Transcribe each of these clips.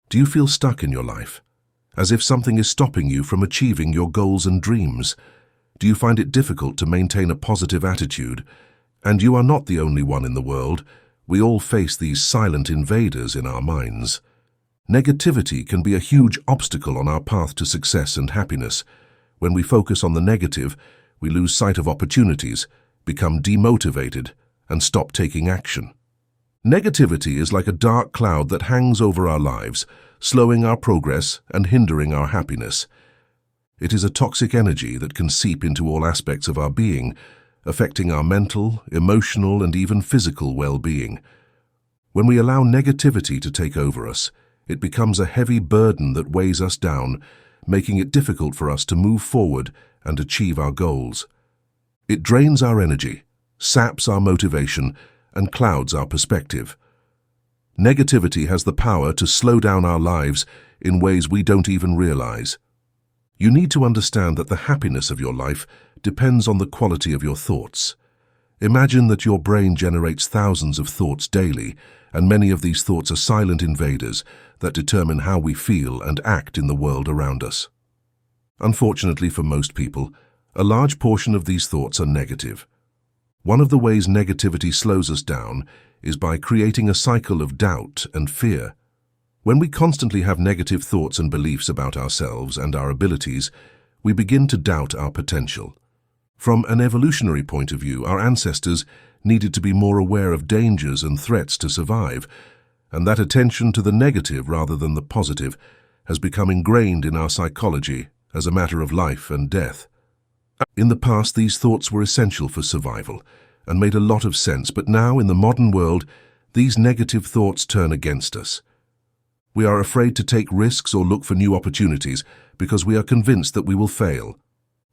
Do you feel stuck in your life, as if something is stopping you from achieving your goals and dreams? Do you find it difficult to maintain a positive attitude? And you are not the only one in the world. We all face these silent invaders in our minds. Negativity can be a huge obstacle on our path to success and happiness. When we focus on the negative, we lose sight of opportunities, become demotivated, and stop taking action. Negativity is like a dark cloud that hangs over our lives, slowing our progress and hindering our happiness. It is a toxic energy that can seep into all aspects of our being, affecting our mental, emotional, and even physical well-being. When we allow negativity to take over us, it becomes a heavy burden that weighs us down, making it difficult for us to move forward and achieve our goals. It drains our energy, saps our motivation, and clouds our perspective. Negativity has the power to slow down our lives in ways we don't even realize. You need to understand that the happiness of your life depends on the quality of your thoughts. Imagine that your brain generates thousands of thoughts daily, and many of these thoughts are silent invaders that determine how we feel and act in the world around us. Unfortunately for most people, a large portion of these thoughts are negative. One of the ways negativity slows us down is by creating a cycle of doubt and fear. When we constantly have negative thoughts and beliefs about ourselves and our abilities, we begin to doubt our potential. From an evolutionary point of view, our ancestors needed to be more aware of dangers and threats to survive, and that attention to the negative rather than the positive has become ingrained in our psychology as a matter of life and death. In the past, these thoughts were essential for survival and made a lot of sense, but now in the modern world, these negative thoughts turn against us. We are afraid to take risks or look for new opportunities because we are convinced that we will fail.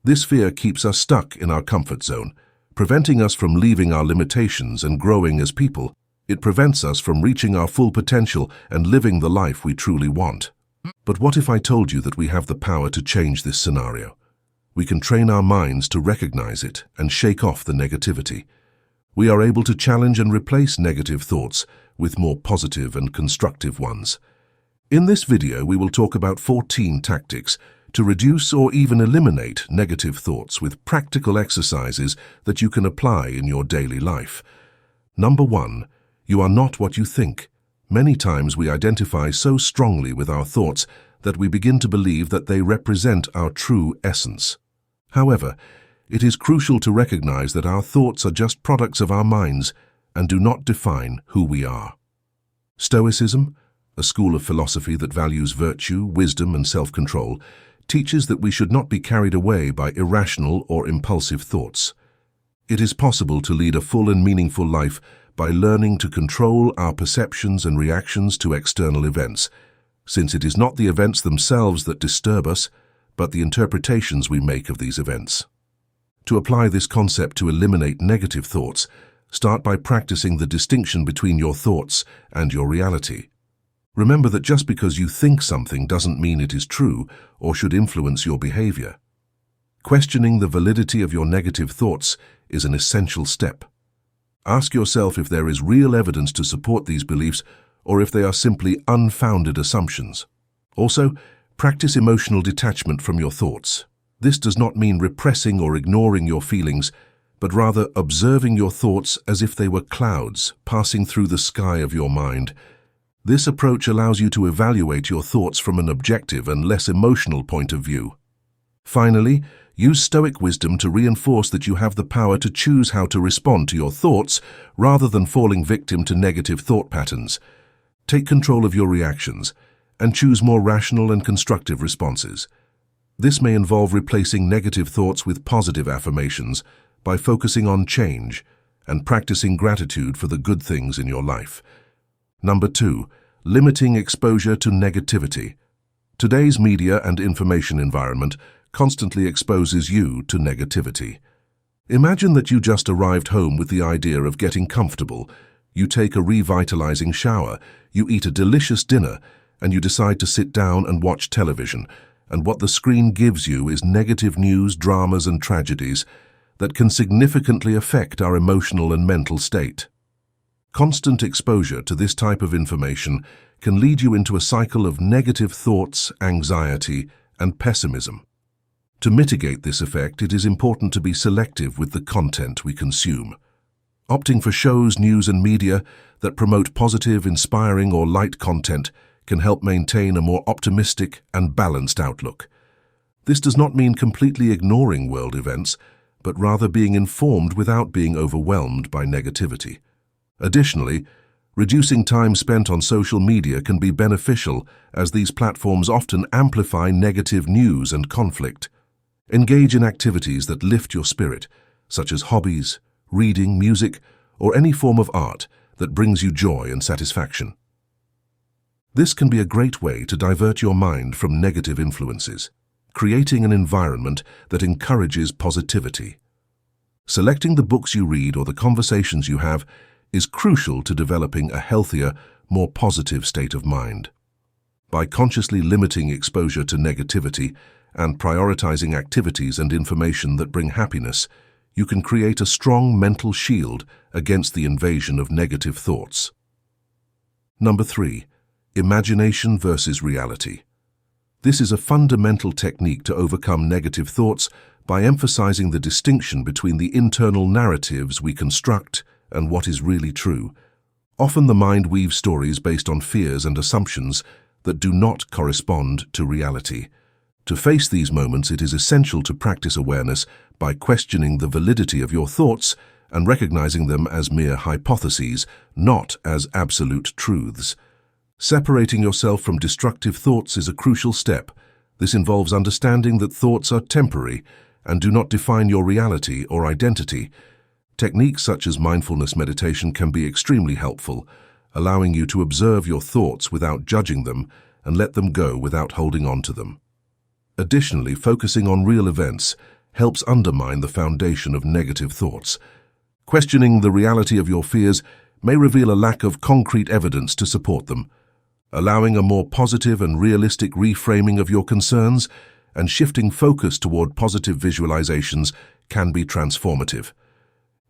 This fear keeps us stuck in our comfort zone, preventing us from leaving our limitations and growing as people. It prevents us from reaching our full potential and living the life we truly want. But what if I told you that we have the power to change this scenario? We can train our minds to recognize it and shake off the negativity. We are able to challenge and replace negative thoughts with more positive and constructive ones. In this video, we will talk about 14 tactics to reduce or even eliminate negative thoughts with practical exercises that you can apply in your daily life. Number 1, you are not what you think. Many times we identify so strongly with our thoughts that we begin to believe that they represent our true essence. However, it is crucial to recognize that our thoughts are just products of our minds and do not define who we are. Stoicism, a school of philosophy that values virtue, wisdom, and self-control, teaches that we should not be carried away by irrational or impulsive thoughts. It is possible to lead a full and meaningful life by learning to control our perceptions and reactions to external events, since it is not the events themselves that disturb us, but the interpretations we make of these events. To apply this concept to eliminate negative thoughts, start by practicing the distinction between your thoughts and your reality. Remember that just because you think something doesn't mean it is true or should influence your behavior. Questioning the validity of your negative thoughts is an essential step. Ask yourself if there is real evidence to support these beliefs or if they are simply unfounded assumptions. Also, practice emotional detachment from your thoughts. This does not mean repressing or ignoring your feelings, but rather observing your thoughts as if they were clouds passing through the sky of your mind. This approach allows you to evaluate your thoughts from an objective and less emotional point of view. Finally, use Stoic wisdom to reinforce that you have the power to choose how to respond to your thoughts rather than falling victim to negative thought patterns. Take control of your reactions and choose more rational and constructive responses. This may involve replacing negative thoughts with positive affirmations by focusing on change and practicing gratitude for the good things in your life. Number 2, limiting exposure to negativity. Today's media and information environment constantly exposes you to negativity. Imagine that you just arrived home with the idea of getting comfortable. You take a revitalizing shower, you eat a delicious dinner, and you decide to sit down and watch television. And what the screen gives you is negative news, dramas, and tragedies that can significantly affect our emotional and mental state. Constant exposure to this type of information can lead you into a cycle of negative thoughts, anxiety, and pessimism. To mitigate this effect, it is important to be selective with the content we consume. Opting for shows, news, and media that promote positive, inspiring, or light content can help maintain a more optimistic and balanced outlook. This does not mean completely ignoring world events, but rather being informed without being overwhelmed by negativity. Additionally, reducing time spent on social media can be beneficial, as these platforms often amplify negative news and conflict. Engage in activities that lift your spirit, such as hobbies, reading, music, or any form of art that brings you joy and satisfaction. This can be a great way to divert your mind from negative influences, creating an environment that encourages positivity. Selecting the books you read or the conversations you have is crucial to developing a healthier, more positive state of mind. By consciously limiting exposure to negativity and prioritizing activities and information that bring happiness, you can create a strong mental shield against the invasion of negative thoughts. Number 3. Imagination versus reality. This is a fundamental technique to overcome negative thoughts by emphasizing the distinction between the internal narratives we construct and what is really true. Often the mind weaves stories based on fears and assumptions that do not correspond to reality. To face these moments, it is essential to practice awareness by questioning the validity of your thoughts and recognizing them as mere hypotheses, not as absolute truths. Separating yourself from destructive thoughts is a crucial step. This involves understanding that thoughts are temporary and do not define your reality or identity. Techniques such as mindfulness meditation can be extremely helpful, allowing you to observe your thoughts without judging them and let them go without holding on to them. Additionally, focusing on real events helps undermine the foundation of negative thoughts. Questioning the reality of your fears may reveal a lack of concrete evidence to support them. Allowing a more positive and realistic reframing of your concerns and shifting focus toward positive visualizations can be transformative.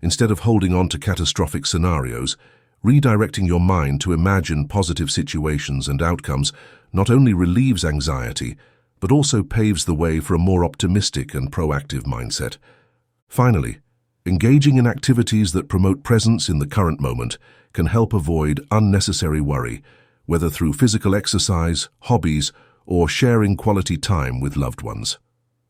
Instead of holding on to catastrophic scenarios, redirecting your mind to imagine positive situations and outcomes not only relieves anxiety, but also paves the way for a more optimistic and proactive mindset. Finally, engaging in activities that promote presence in the current moment can help avoid unnecessary worry, whether through physical exercise, hobbies, or sharing quality time with loved ones.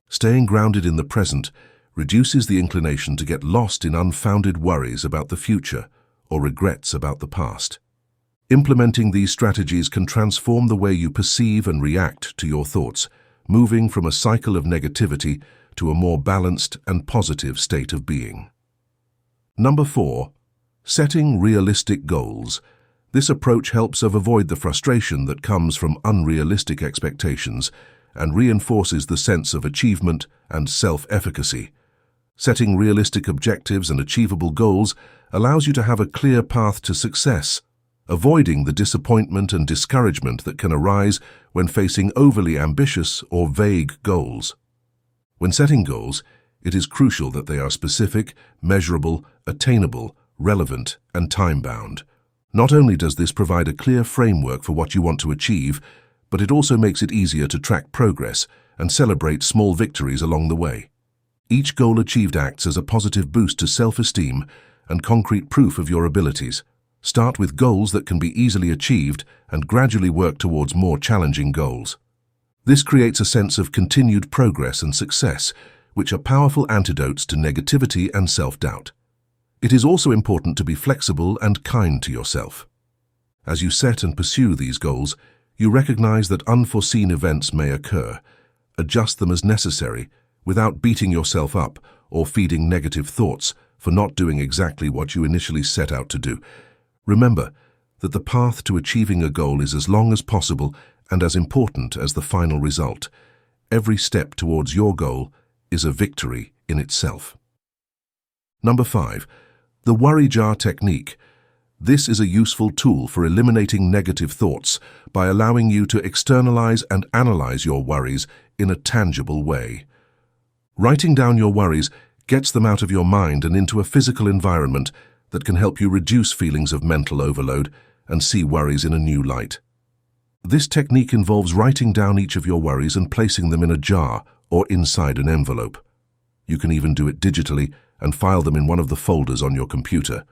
Staying grounded in the present reduces the inclination to get lost in unfounded worries about the future or regrets about the past. Implementing these strategies can transform the way you perceive and react to your thoughts, moving from a cycle of negativity to a more balanced and positive state of being. Number 4. Setting realistic goals. This approach helps avoid the frustration that comes from unrealistic expectations and reinforces the sense of achievement and self-efficacy. Setting realistic objectives and achievable goals allows you to have a clear path to success, avoiding the disappointment and discouragement that can arise when facing overly ambitious or vague goals. When setting goals, it is crucial that they are specific, measurable, attainable, relevant, and time-bound. Not only does this provide a clear framework for what you want to achieve, but it also makes it easier to track progress and celebrate small victories along the way. Each goal achieved acts as a positive boost to self-esteem and concrete proof of your abilities. Start with goals that can be easily achieved and gradually work towards more challenging goals. This creates a sense of continued progress and success, which are powerful antidotes to negativity and self-doubt. It is also important to be flexible and kind to yourself. As you set and pursue these goals, you recognize that unforeseen events may occur. Adjust them as necessary, without beating yourself up or feeding negative thoughts for not doing exactly what you initially set out to do. Remember that the path to achieving a goal is as long as possible and as important as the final result. Every step towards your goal is a victory in itself. Number 5. The worry jar technique. This is a useful tool for eliminating negative thoughts by allowing you to externalize and analyze your worries in a tangible way. Writing down your worries gets them out of your mind and into a physical environment that can help you reduce feelings of mental overload and see worries in a new light. This technique involves writing down each of your worries and placing them in a jar or inside an envelope. You can even do it digitally and file them in one of the folders on your computer.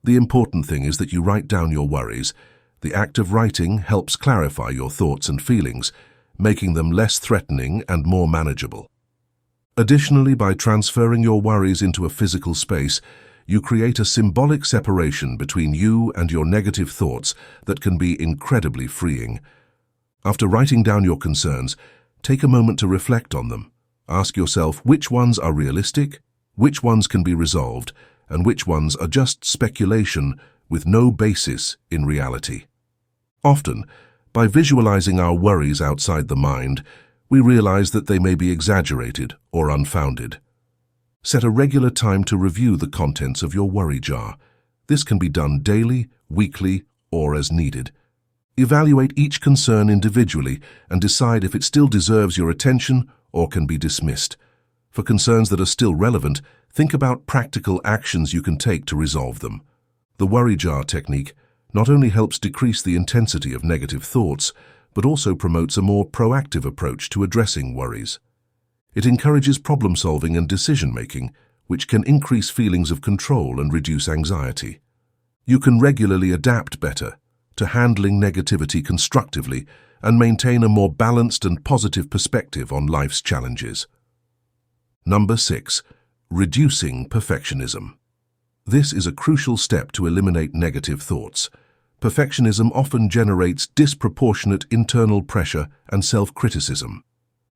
The important thing is that you write down your worries. The act of writing helps clarify your thoughts and feelings, making them less threatening and more manageable. Additionally, by transferring your worries into a physical space, you create a symbolic separation between you and your negative thoughts that can be incredibly freeing. After writing down your concerns, take a moment to reflect on them. Ask yourself which ones are realistic, which ones can be resolved, and which ones are just speculation with no basis in reality. Often, by visualizing our worries outside the mind, we realize that they may be exaggerated or unfounded. Set a regular time to review the contents of your worry jar. This can be done daily, weekly, or as needed. Evaluate each concern individually and decide if it still deserves your attention or can be dismissed. For concerns that are still relevant, think about practical actions you can take to resolve them. The worry jar technique not only helps decrease the intensity of negative thoughts, but also promotes a more proactive approach to addressing worries. It encourages problem-solving and decision-making, which can increase feelings of control and reduce anxiety. You can regularly adapt better to handling negativity constructively and maintain a more balanced and positive perspective on life's challenges. Number 6. Reducing perfectionism. This is a crucial step to eliminate negative thoughts. Perfectionism often generates disproportionate internal pressure and self-criticism.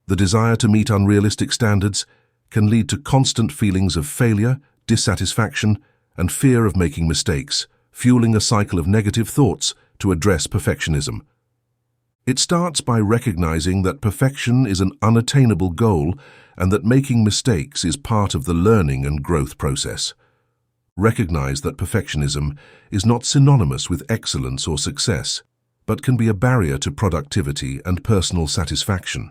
The desire to meet unrealistic standards can lead to constant feelings of failure, dissatisfaction, and fear of making mistakes, fueling a cycle of negative thoughts to address perfectionism. It starts by recognizing that perfection is an unattainable goal and that making mistakes is part of the learning and growth process. Recognize that perfectionism is not synonymous with excellence or success, but can be a barrier to productivity and personal satisfaction.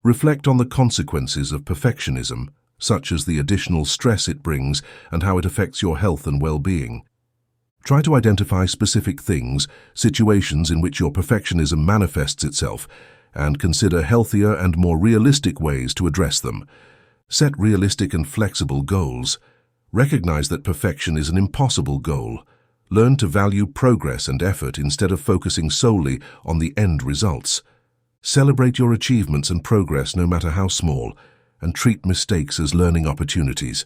Reflect on the consequences of perfectionism, such as the additional stress it brings and how it affects your health and well-being. Try to identify specific things, situations in which your perfectionism manifests itself, and consider healthier and more realistic ways to address them. Set realistic and flexible goals. Recognize that perfection is an impossible goal. Learn to value progress and effort instead of focusing solely on the end results. Celebrate your achievements and progress no matter how small, and treat mistakes as learning opportunities.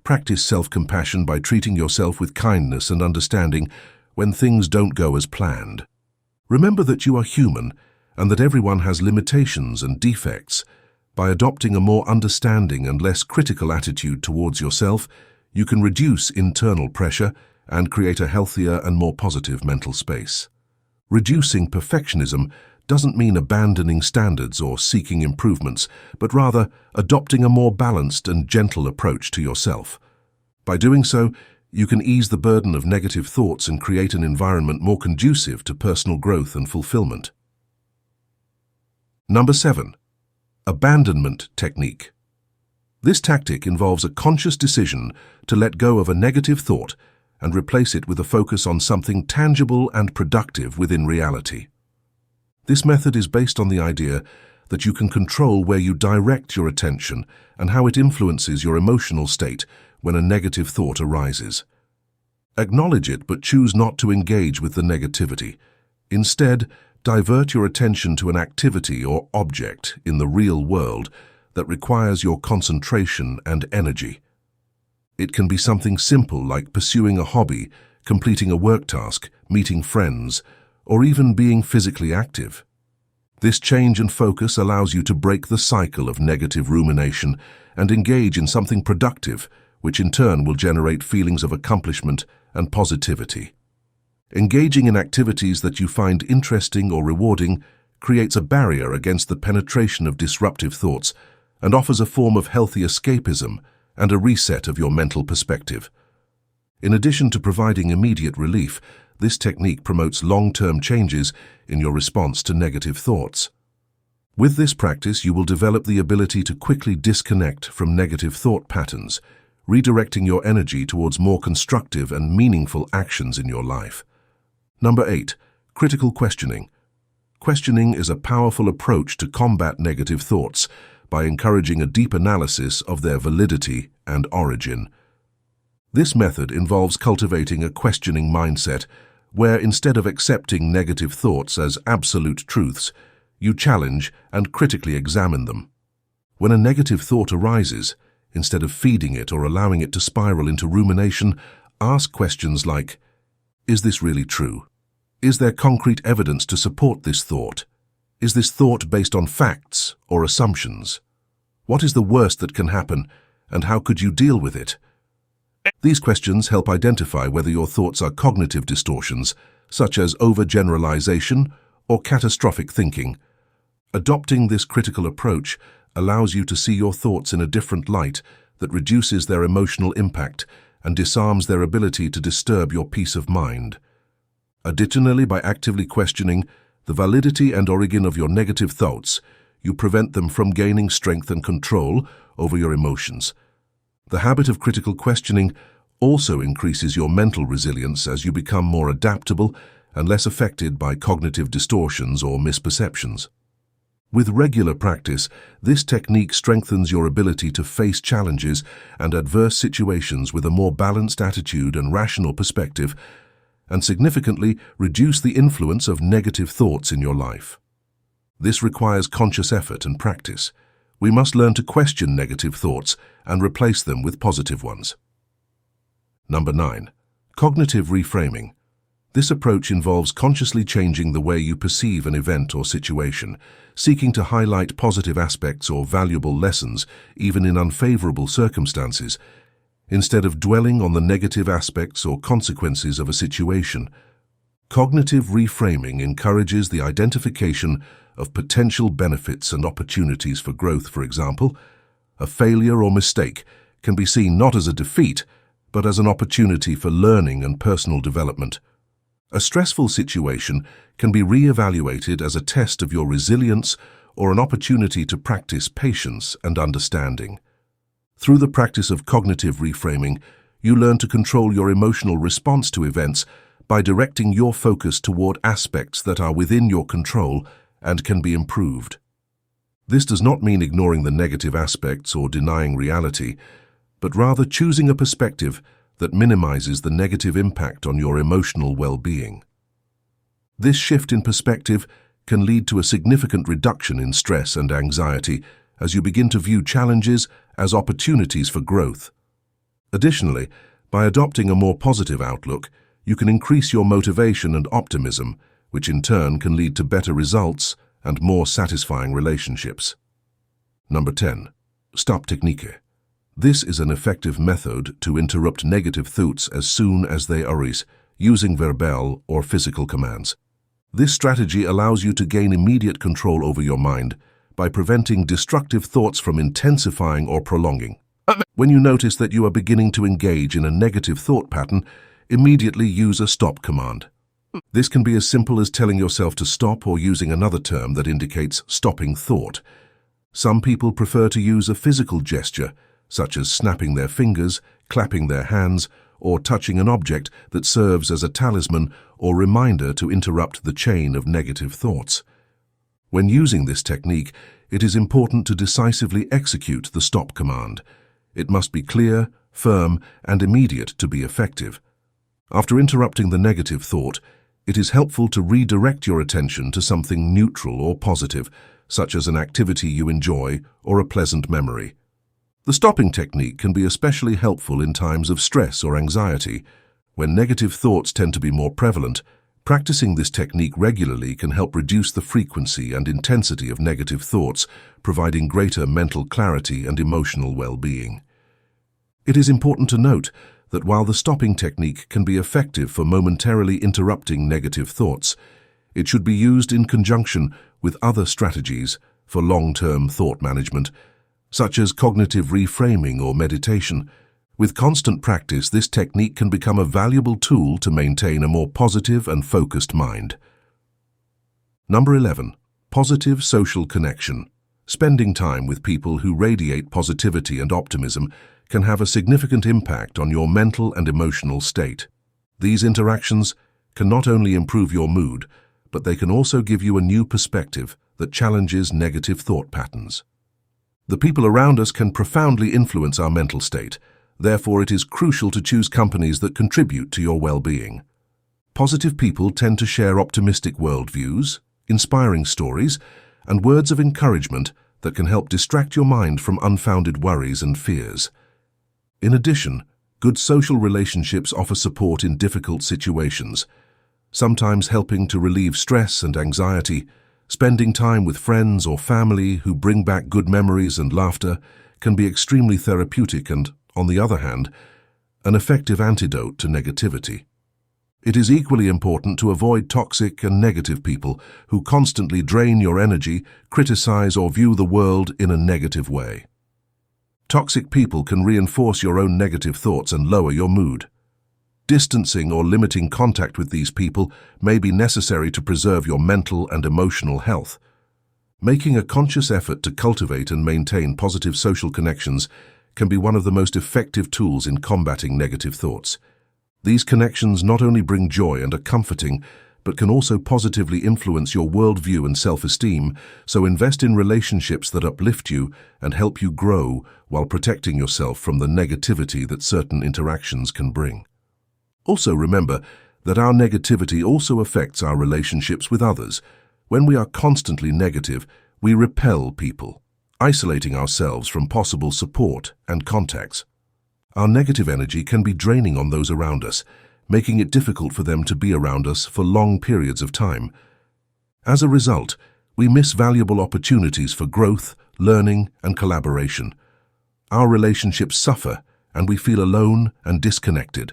Practice self-compassion by treating yourself with kindness and understanding when things don't go as planned. Remember that you are human and that everyone has limitations and defects. By adopting a more understanding and less critical attitude towards yourself, you can reduce internal pressure and create a healthier and more positive mental space. Reducing perfectionism doesn't mean abandoning standards or seeking improvements, but rather adopting a more balanced and gentle approach to yourself. By doing so, you can ease the burden of negative thoughts and create an environment more conducive to personal growth and fulfillment. Number 7. Abandonment Technique. This tactic involves a conscious decision to let go of a negative thought and replace it with a focus on something tangible and productive within reality. This method is based on the idea that you can control where you direct your attention and how it influences your emotional state when a negative thought arises. Acknowledge it, but choose not to engage with the negativity. Instead, divert your attention to an activity or object in the real world that requires your concentration and energy. It can be something simple like pursuing a hobby, completing a work task, meeting friends, or even being physically active. This change in focus allows you to break the cycle of negative rumination and engage in something productive, which in turn will generate feelings of accomplishment and positivity. Engaging in activities that you find interesting or rewarding creates a barrier against the penetration of disruptive thoughts and offers a form of healthy escapism and a reset of your mental perspective. In addition to providing immediate relief, this technique promotes long-term changes in your response to negative thoughts. With this practice, you will develop the ability to quickly disconnect from negative thought patterns, redirecting your energy towards more constructive and meaningful actions in your life. Number 8. Critical questioning. Questioning is a powerful approach to combat negative thoughts by encouraging a deep analysis of their validity and origin. This method involves cultivating a questioning mindset where, instead of accepting negative thoughts as absolute truths, you challenge and critically examine them. When a negative thought arises, instead of feeding it or allowing it to spiral into rumination, ask questions like, is this really true? Is there concrete evidence to support this thought? Is this thought based on facts or assumptions? What is the worst that can happen, and how could you deal with it? These questions help identify whether your thoughts are cognitive distortions, such as overgeneralization or catastrophic thinking. Adopting this critical approach allows you to see your thoughts in a different light that reduces their emotional impact and disarms their ability to disturb your peace of mind. Additionally, by actively questioning the validity and origin of your negative thoughts, you prevent them from gaining strength and control over your emotions. The habit of critical questioning also increases your mental resilience as you become more adaptable and less affected by cognitive distortions or misperceptions. With regular practice, this technique strengthens your ability to face challenges and adverse situations with a more balanced attitude and rational perspective, and significantly reduce the influence of negative thoughts in your life. This requires conscious effort and practice. We must learn to question negative thoughts and replace them with positive ones. Number 9. Cognitive reframing. This approach involves consciously changing the way you perceive an event or situation, seeking to highlight positive aspects or valuable lessons, even in unfavorable circumstances, instead of dwelling on the negative aspects or consequences of a situation. Cognitive reframing encourages the identification of potential benefits and opportunities for growth. For example, a failure or mistake can be seen not as a defeat, but as an opportunity for learning and personal development. A stressful situation can be re-evaluated as a test of your resilience or an opportunity to practice patience and understanding. Through the practice of cognitive reframing, you learn to control your emotional response to events by directing your focus toward aspects that are within your control and can be improved. This does not mean ignoring the negative aspects or denying reality, but rather choosing a perspective that minimizes the negative impact on your emotional well-being. This shift in perspective can lead to a significant reduction in stress and anxiety as you begin to view challenges as opportunities for growth. Additionally, by adopting a more positive outlook, you can increase your motivation and optimism, which in turn can lead to better results and more satisfying relationships. Number 10. Stop technique. This is an effective method to interrupt negative thoughts as soon as they arise, using verbal or physical commands. This strategy allows you to gain immediate control over your mind by preventing destructive thoughts from intensifying or prolonging. When you notice that you are beginning to engage in a negative thought pattern, immediately use a stop command. This can be as simple as telling yourself to stop or using another term that indicates stopping thought. Some people prefer to use a physical gesture, such as snapping their fingers, clapping their hands, or touching an object that serves as a talisman or reminder to interrupt the chain of negative thoughts. When using this technique, it is important to decisively execute the stop command. It must be clear, firm, and immediate to be effective. After interrupting the negative thought, it is helpful to redirect your attention to something neutral or positive, such as an activity you enjoy or a pleasant memory. The stopping technique can be especially helpful in times of stress or anxiety. When negative thoughts tend to be more prevalent, practicing this technique regularly can help reduce the frequency and intensity of negative thoughts, providing greater mental clarity and emotional well-being. It is important to note that while the stopping technique can be effective for momentarily interrupting negative thoughts, it should be used in conjunction with other strategies for long-term thought management, such as cognitive reframing or meditation. With constant practice, this technique can become a valuable tool to maintain a more positive and focused mind. Number 11. Positive social connection. Spending time with people who radiate positivity and optimism can have a significant impact on your mental and emotional state. These interactions can not only improve your mood, but they can also give you a new perspective that challenges negative thought patterns. The people around us can profoundly influence our mental state. Therefore, it is crucial to choose companies that contribute to your well-being. Positive people tend to share optimistic worldviews, inspiring stories, and words of encouragement that can help distract your mind from unfounded worries and fears. In addition, good social relationships offer support in difficult situations, sometimes helping to relieve stress and anxiety. Spending time with friends or family who bring back good memories and laughter can be extremely therapeutic and, on the other hand, an effective antidote to negativity. It is equally important to avoid toxic and negative people who constantly drain your energy, criticize, or view the world in a negative way. Toxic people can reinforce your own negative thoughts and lower your mood. Distancing or limiting contact with these people may be necessary to preserve your mental and emotional health. Making a conscious effort to cultivate and maintain positive social connections can be one of the most effective tools in combating negative thoughts. These connections not only bring joy and are comforting, but can also positively influence your worldview and self-esteem, so invest in relationships that uplift you and help you grow while protecting yourself from the negativity that certain interactions can bring. Also remember that our negativity also affects our relationships with others. When we are constantly negative, we repel people, isolating ourselves from possible support and contacts. Our negative energy can be draining on those around us, making it difficult for them to be around us for long periods of time. As a result, we miss valuable opportunities for growth, learning, and collaboration. Our relationships suffer, and we feel alone and disconnected.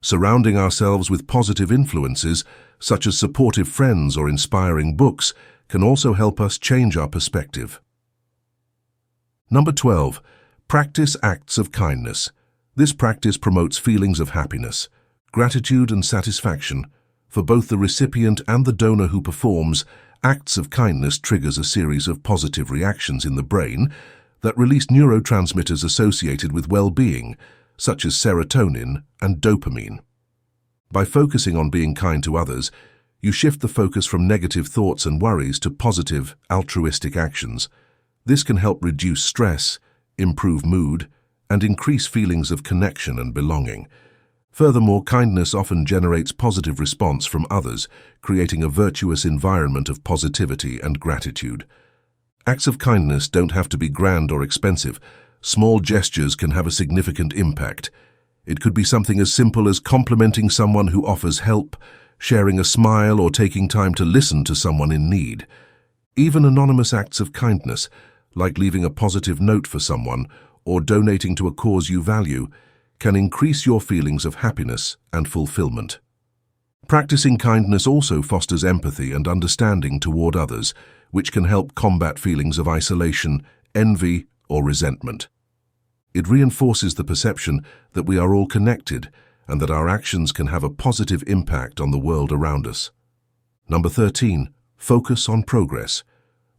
Surrounding ourselves with positive influences, such as supportive friends or inspiring books, can also help us change our perspective. Number 12. Practice acts of kindness. This practice promotes feelings of happiness, gratitude, and satisfaction. For both the recipient and the donor who performs, acts of kindness triggers a series of positive reactions in the brain that release neurotransmitters associated with well-being, such as serotonin and dopamine. By focusing on being kind to others, you shift the focus from negative thoughts and worries to positive, altruistic actions. This can help reduce stress, improve mood, and increase feelings of connection and belonging. Furthermore, kindness often generates positive response from others, creating a virtuous environment of positivity and gratitude. Acts of kindness don't have to be grand or expensive. Small gestures can have a significant impact. It could be something as simple as complimenting someone who offers help, sharing a smile, or taking time to listen to someone in need. Even anonymous acts of kindness, like leaving a positive note for someone or donating to a cause you value, can increase your feelings of happiness and fulfillment. Practicing kindness also fosters empathy and understanding toward others, which can help combat feelings of isolation, envy, or resentment. It reinforces the perception that we are all connected and that our actions can have a positive impact on the world around us. Number 13. Focus on progress.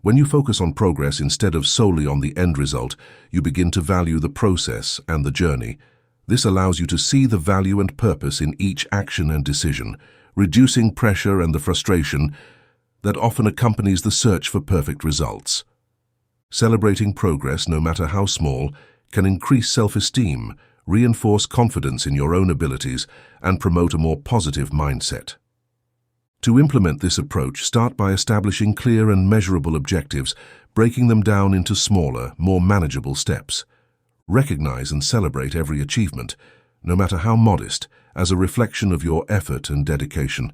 When you focus on progress instead of solely on the end result, you begin to value the process and the journey. This allows you to see the value and purpose in each action and decision, reducing pressure and the frustration that often accompanies the search for perfect results. Celebrating progress, no matter how small, can increase self-esteem, reinforce confidence in your own abilities, and promote a more positive mindset. To implement this approach, start by establishing clear and measurable objectives, breaking them down into smaller, more manageable steps. Recognize and celebrate every achievement, no matter how modest, as a reflection of your effort and dedication.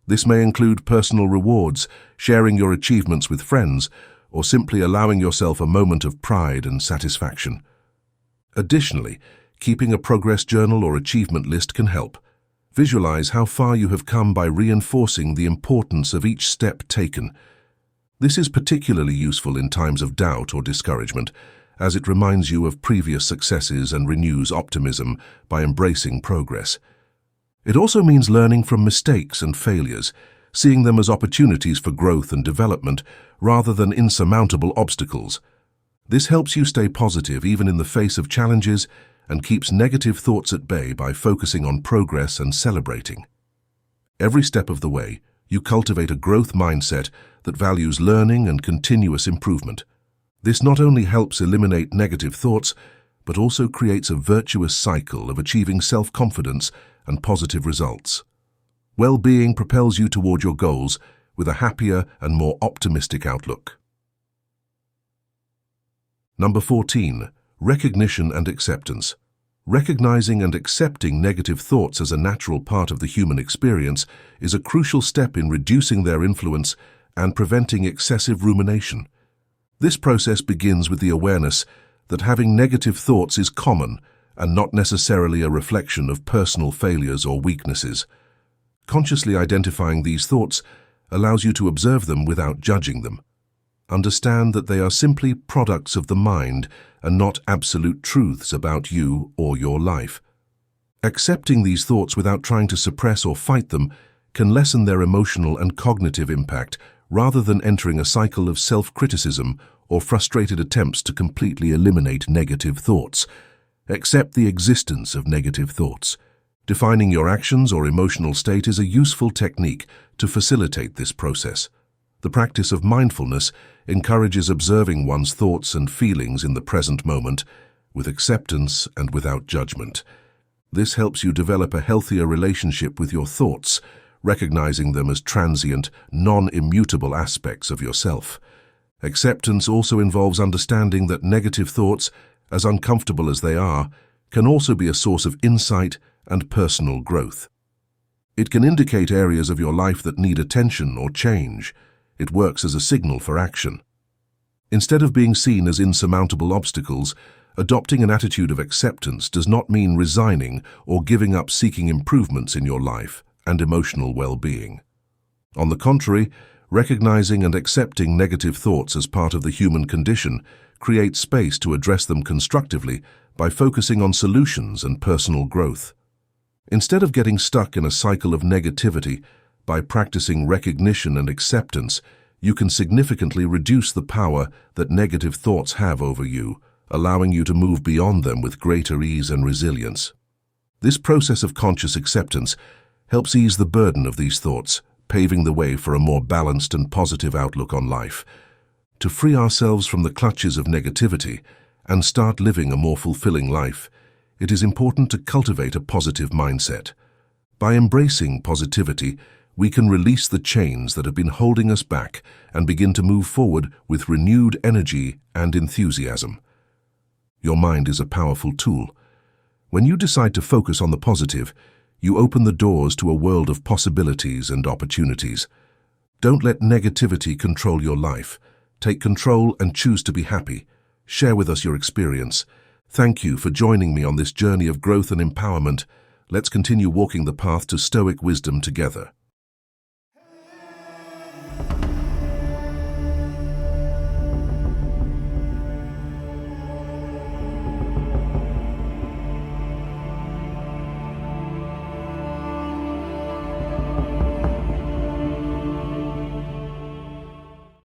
This may include personal rewards, sharing your achievements with friends, or simply allowing yourself a moment of pride and satisfaction. Additionally, keeping a progress journal or achievement list can help. Visualize how far you have come by reinforcing the importance of each step taken. This is particularly useful in times of doubt or discouragement, as it reminds you of previous successes and renews optimism by embracing progress. It also means learning from mistakes and failures, seeing them as opportunities for growth and development rather than insurmountable obstacles. This helps you stay positive even in the face of challenges and keeps negative thoughts at bay by focusing on progress and celebrating. Every step of the way, you cultivate a growth mindset that values learning and continuous improvement. This not only helps eliminate negative thoughts, but also creates a virtuous cycle of achieving self-confidence and positive results. Well-being propels you toward your goals with a happier and more optimistic outlook. Number 14. Recognition and acceptance. Recognizing and accepting negative thoughts as a natural part of the human experience is a crucial step in reducing their influence and preventing excessive rumination. This process begins with the awareness that having negative thoughts is common and not necessarily a reflection of personal failures or weaknesses. Consciously identifying these thoughts allows you to observe them without judging them. Understand that they are simply products of the mind and not absolute truths about you or your life. Accepting these thoughts without trying to suppress or fight them can lessen their emotional and cognitive impact rather than entering a cycle of self-criticism or frustrated attempts to completely eliminate negative thoughts. Accept the existence of negative thoughts. Defining your actions or emotional state is a useful technique to facilitate this process. The practice of mindfulness encourages observing one's thoughts and feelings in the present moment, with acceptance and without judgment. This helps you develop a healthier relationship with your thoughts, recognizing them as transient, non-immutable aspects of yourself. Acceptance also involves understanding that negative thoughts, as uncomfortable as they are, can also be a source of insight and personal growth. It can indicate areas of your life that need attention or change. It works as a signal for action. Instead of being seen as insurmountable obstacles, adopting an attitude of acceptance does not mean resigning or giving up seeking improvements in your life and emotional well-being. On the contrary, recognizing and accepting negative thoughts as part of the human condition creates space to address them constructively by focusing on solutions and personal growth. Instead of getting stuck in a cycle of negativity, by practicing recognition and acceptance, you can significantly reduce the power that negative thoughts have over you, allowing you to move beyond them with greater ease and resilience. This process of conscious acceptance helps ease the burden of these thoughts, paving the way for a more balanced and positive outlook on life. To free ourselves from the clutches of negativity and start living a more fulfilling life, it is important to cultivate a positive mindset. By embracing positivity, we can release the chains that have been holding us back and begin to move forward with renewed energy and enthusiasm. Your mind is a powerful tool. When you decide to focus on the positive, you open the doors to a world of possibilities and opportunities. Don't let negativity control your life. Take control and choose to be happy. Share with us your experience. Thank you for joining me on this journey of growth and empowerment. Let's continue walking the path to Stoic wisdom together.